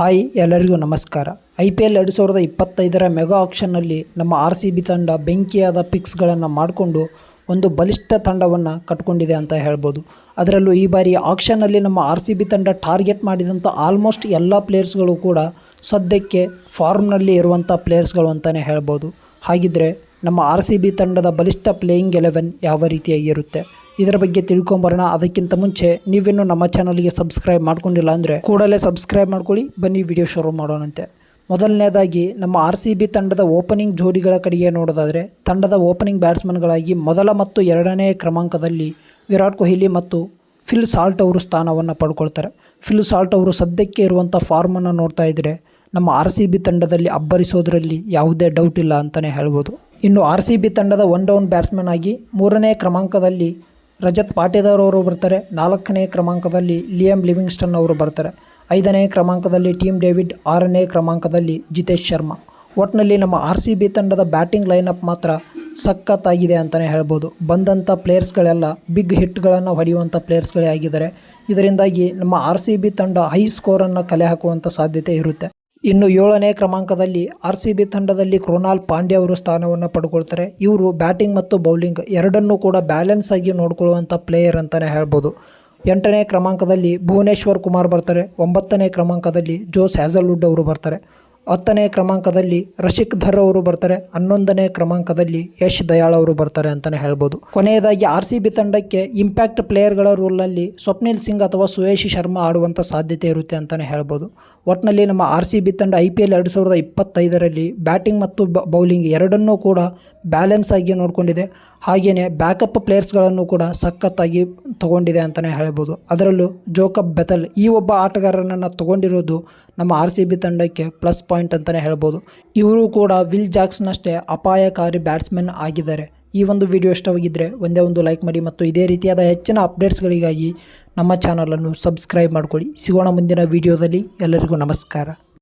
Hi ಎಲ್ಲರಿಗೂ ನಮಸ್ಕಾರ. IPL 2025ರ mega ಆಕ್ಷನ್ನಲ್ಲಿ ನಮ್ಮ RCB ತಂಡ ಬೆಂಕಿಯಾದ ಪಿಕ್ಸ್ಗಳನ್ನು ಮಾಡಿಕೊಂಡು ಒಂದು ಬಲಿಷ್ಠ ತಂಡವನ್ನು ಕಟ್ಕೊಂಡಿದೆ ಅಂತ ಹೇಳ್ಬೋದು. ಅದರಲ್ಲೂ ಈ ಬಾರಿ ಆಕ್ಷನ್ನಲ್ಲಿ ನಮ್ಮ RCB ತಂಡ ಟಾರ್ಗೆಟ್ ಮಾಡಿದಂಥ ಆಲ್ಮೋಸ್ಟ್ ಎಲ್ಲ ಪ್ಲೇಯರ್ಸ್ಗಳು ಕೂಡ ಸದ್ಯಕ್ಕೆ ಫಾರ್ಮ್ನಲ್ಲಿ ಇರುವಂಥ ಪ್ಲೇಯರ್ಸ್ಗಳು ಅಂತಲೇ ಹೇಳ್ಬೋದು. ಹಾಗಿದ್ದರೆ ನಮ್ಮ RCB ತಂಡದ ಬಲಿಷ್ಠ ಪ್ಲೇಯಿಂಗ್ 11 ಯಾವ ರೀತಿಯಾಗಿರುತ್ತೆ ಇದರ ಬಗ್ಗೆ ತಿಳ್ಕೊಂಬರೋಣ. ಅದಕ್ಕಿಂತ ಮುಂಚೆ ನೀವಿನ್ನೂ ನಮ್ಮ ಚಾನಲ್ಗೆ ಸಬ್ಸ್ಕ್ರೈಬ್ ಮಾಡ್ಕೊಂಡಿಲ್ಲ ಅಂದರೆ ಕೂಡಲೇ ಸಬ್ಸ್ಕ್ರೈಬ್ ಮಾಡ್ಕೊಳ್ಳಿ. ಬನ್ನಿ ವಿಡಿಯೋ ಶುರು ಮಾಡೋಣಂತೆ. ಮೊದಲನೇದಾಗಿ ನಮ್ಮ RCB ತಂಡದ ಓಪನಿಂಗ್ ಜೋಡಿಗಳ ಕಡೆಗೆ ನೋಡೋದಾದರೆ ತಂಡದ ಓಪನಿಂಗ್ ಬ್ಯಾಟ್ಸ್ಮನ್ಗಳಾಗಿ ಮೊದಲ ಮತ್ತು ಎರಡನೇ ಕ್ರಮಾಂಕದಲ್ಲಿ ವಿರಾಟ್ ಕೊಹ್ಲಿ ಮತ್ತು ಫಿಲ್ ಸಾಲ್ಟ್ ಅವರು ಸ್ಥಾನವನ್ನು ಪಡ್ಕೊಳ್ತಾರೆ. ಫಿಲ್ ಸಾಲ್ಟ್ ಅವರು ಸದ್ಯಕ್ಕೆ ಇರುವಂಥ ಫಾರ್ಮನ್ನು ನೋಡ್ತಾ ಇದ್ದರೆ ನಮ್ಮ RCB ತಂಡದಲ್ಲಿ ಅಬ್ಬರಿಸೋದ್ರಲ್ಲಿ ಯಾವುದೇ ಡೌಟ್ ಇಲ್ಲ ಅಂತಲೇ ಹೇಳ್ಬೋದು. ಇನ್ನು RCB ತಂಡದ ಒನ್ ಡೌನ್ ಬ್ಯಾಟ್ಸ್ಮನ್ ಆಗಿ ಮೂರನೇ ಕ್ರಮಾಂಕದಲ್ಲಿ ರಜತ್ ಪಾಟೀದಾರ್ ಅವರು ಬರ್ತಾರೆ. ನಾಲ್ಕನೇ ಕ್ರಮಾಂಕದಲ್ಲಿ ಲಿಯಮ್ ಲಿವಿಂಗ್ಸ್ಟನ್ ಅವರು ಬರ್ತಾರೆ. ಐದನೇ ಕ್ರಮಾಂಕದಲ್ಲಿ ಟೀಮ್ ಡೇವಿಡ್, ಆರನೇ ಕ್ರಮಾಂಕದಲ್ಲಿ ಜಿತೇಶ್ ಶರ್ಮಾ. ಒಟ್ಟಿನಲ್ಲಿ ನಮ್ಮ RCB ತಂಡದ ಬ್ಯಾಟಿಂಗ್ ಲೈನಪ್ ಮಾತ್ರ ಸಖತ್ತಾಗಿದೆ ಅಂತಲೇ ಹೇಳ್ಬೋದು. ಬಂದಂಥ ಪ್ಲೇಯರ್ಸ್ಗಳೆಲ್ಲ ಬಿಗ್ ಹಿಟ್ಗಳನ್ನು ಹೊಡೆಯುವಂಥ ಪ್ಲೇಯರ್ಸ್ಗಳೇ ಆಗಿದ್ದಾರೆ. ಇದರಿಂದಾಗಿ ನಮ್ಮ RCB ತಂಡ ಹೈ ಸ್ಕೋರನ್ನು ಕಲೆ ಹಾಕುವಂಥ ಸಾಧ್ಯತೆ ಇರುತ್ತೆ. ಇನ್ನು ಏಳನೇ ಕ್ರಮಾಂಕದಲ್ಲಿ RCB ತಂಡದಲ್ಲಿ ಕೃಣಾಲ್ ಪಾಂಡ್ಯ ಅವರು ಸ್ಥಾನವನ್ನು ಪಡ್ಕೊಳ್ತಾರೆ. ಇವರು ಬ್ಯಾಟಿಂಗ್ ಮತ್ತು ಬೌಲಿಂಗ್ ಎರಡನ್ನೂ ಕೂಡ ಬ್ಯಾಲೆನ್ಸ್ ಆಗಿ ನೋಡ್ಕೊಳ್ಳುವಂಥ ಪ್ಲೇಯರ್ ಅಂತಲೇ ಹೇಳ್ಬೋದು. ಎಂಟನೇ ಕ್ರಮಾಂಕದಲ್ಲಿ ಭುವನೇಶ್ವರ್ ಕುಮಾರ್ ಬರ್ತಾರೆ. ಒಂಬತ್ತನೇ ಕ್ರಮಾಂಕದಲ್ಲಿ ಜೋಸ್ ಹ್ಯಾಸಲ್ವುಡ್ ಅವರು ಬರ್ತಾರೆ. ಹತ್ತನೇ ಕ್ರಮಾಂಕದಲ್ಲಿ ರಶಿಕ್ ಧರ್ ಅವರು ಬರ್ತಾರೆ. 11ನೇ ಕ್ರಮಾಂಕದಲ್ಲಿ ಯಶ್ ದಯಾಳ್ ಅವರು ಬರ್ತಾರೆ ಅಂತಲೇ ಹೇಳ್ಬೋದು. ಕೊನೆಯದಾಗಿ RCB ತಂಡಕ್ಕೆ ಇಂಪ್ಯಾಕ್ಟ್ ಪ್ಲೇಯರ್ಗಳ ರೂಲ್ನಲ್ಲಿ ಸ್ವಪ್ನಿಲ್ ಸಿಂಗ್ ಅಥವಾ ಸುಯೇಶ್ ಶರ್ಮಾ ಆಡುವಂಥ ಸಾಧ್ಯತೆ ಇರುತ್ತೆ ಅಂತಲೇ ಹೇಳ್ಬೋದು. ಒಟ್ಟಿನಲ್ಲಿ ನಮ್ಮ RCB ತಂಡ IPL 2025ರಲ್ಲಿ ಬ್ಯಾಟಿಂಗ್ ಮತ್ತು ಬೌಲಿಂಗ್ ಎರಡನ್ನೂ ಕೂಡ ಬ್ಯಾಲೆನ್ಸ್ ಆಗಿ ನೋಡಿಕೊಂಡಿದೆ. ಹಾಗೆಯೇ ಬ್ಯಾಕಪ್ ಪ್ಲೇಯರ್ಸ್ಗಳನ್ನು ಕೂಡ ಸಖತ್ತಾಗಿ ತೊಗೊಂಡಿದೆ ಅಂತಲೇ ಹೇಳ್ಬೋದು. ಅದರಲ್ಲೂ ಜೋಕಬ್ ಬೆಥಲ್ ಈ ಒಬ್ಬ ಆಟಗಾರನನ್ನು ತೊಗೊಂಡಿರೋದು ನಮ್ಮ RCB ತಂಡಕ್ಕೆ ಪ್ಲಸ್ ಪಾಯಿಂಟ್ ಅಂತಲೇ ಹೇಳ್ಬೋದು. ಇವರು ಕೂಡ ವಿಲ್ ಜಾಕ್ಸ್ನಷ್ಟೇ ಅಪಾಯಕಾರಿ ಬ್ಯಾಟ್ಸ್ಮನ್ ಆಗಿದ್ದಾರೆ. ಈ ಒಂದು ವಿಡಿಯೋ ಇಷ್ಟವಾಗಿದ್ದರೆ ಒಂದೇ ಒಂದು ಲೈಕ್ ಮಾಡಿ ಮತ್ತು ಇದೇ ರೀತಿಯಾದ ಹೆಚ್ಚಿನ ಅಪ್ಡೇಟ್ಸ್ಗಳಿಗಾಗಿ ನಮ್ಮ ಚಾನಲನ್ನು ಸಬ್ಸ್ಕ್ರೈಬ್ ಮಾಡ್ಕೊಳ್ಳಿ. ಸಿಗೋಣ ಮುಂದಿನ ವಿಡಿಯೋದಲ್ಲಿ. ಎಲ್ಲರಿಗೂ ನಮಸ್ಕಾರ.